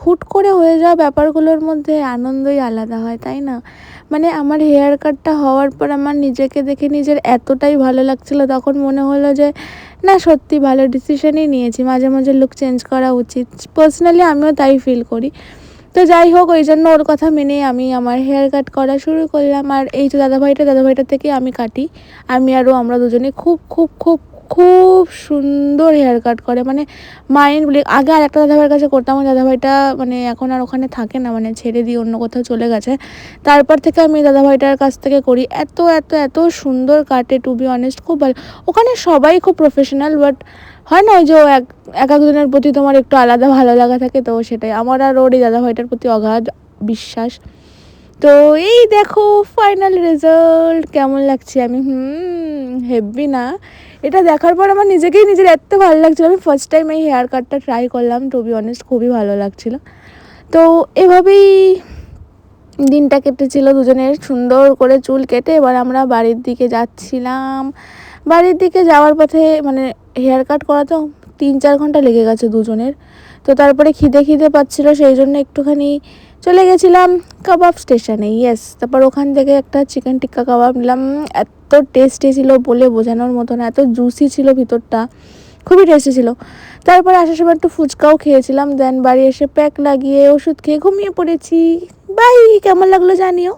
হুট করে হয়ে যাওয়া ব্যাপারগুলোর মধ্যে আনন্দই আলাদা হয়, তাই না? মানে আমার হেয়ার কাটটা হওয়ার পর আমার নিজেকে দেখে নিজের এতটাই ভালো লাগছিলো, তখন মনে হলো যে না সত্যি ভালো ডিসিশনই নিয়েছি, মাঝে মাঝে লুক চেঞ্জ করা উচিত। পার্সোনালি আমিও তাই ফিল করি। তো যাই হোক, ওই জন্য ওর কথা মেনেই আমি আমার হেয়ার কাট করা শুরু করলাম। আর এই যে দাদাভাইটার থেকে আমি কাটি। আমি আর ও আমরা দুজনেই খুব খুব খুব খুব সুন্দর হেয়ার কাট করে, মানে মাইন্ড ব্লোয়িং। আগে আরেকটা দাদাভাইয়ের কাছে করতাম, ওই দাদাভাইটা মানে এখন আর ওখানে থাকে না, মানে ছেড়ে দিয়ে অন্য কোথাও চলে গেছে। তারপর থেকে আমি দাদাভাইটার কাছ থেকে করি। এত এত এত সুন্দর কাটে, টু বি অনেস্ট খুব ভালো। ওখানে সবাই খুব প্রফেশনাল, বাট হয় না ওই যে এক একজনের প্রতি তোমার একটু আলাদা ভালো লাগা থাকে, তো সেটাই আমার আর ওর এই দাদাভাইটার প্রতি অগাধ বিশ্বাস। তো এই দেখো ফাইনাল রেজাল্ট কেমন লাগছে আমি, হেব্বি না? এটা দেখার পর আমার নিজের এত ভালো লাগছিলো। আমি ফার্স্ট টাইম এই হেয়ার কাটটা ট্রাই করলাম, টু বি অনেস্ট খুবই ভালো লাগছিলো। তো এভাবেই দিনটা কেটেছিল দুজনের সুন্দর করে চুল কেটে। এবার আমরা বাড়ির দিকে যাচ্ছিলাম। বাড়ির দিকে যাওয়ার পথে মানে হেয়ার কাট করা তো 3-4 ঘন্টা লেগে গেছে দুজনের। তো তারপরে খিদে পাচ্ছিলো, সেই জন্য একটুখানি চলে গেছিলাম কাবাব স্টেশনে। ইয়েস, তারপর ওখান থেকে একটা চিকেন টিক্কা কাবাব নিলাম। এত টেস্টি ছিল বলে বোঝানোর মতো না, এত জুসি ছিল ভিতরটা, খুবই টেস্টি ছিল। তারপরে আসার সময় একটু ফুচকাও খেয়েছিলাম। দেন বাড়ি এসে প্যাক লাগিয়ে ওষুধ খেয়ে ঘুমিয়ে পড়েছি। বাই, কেমন লাগলো জানিও।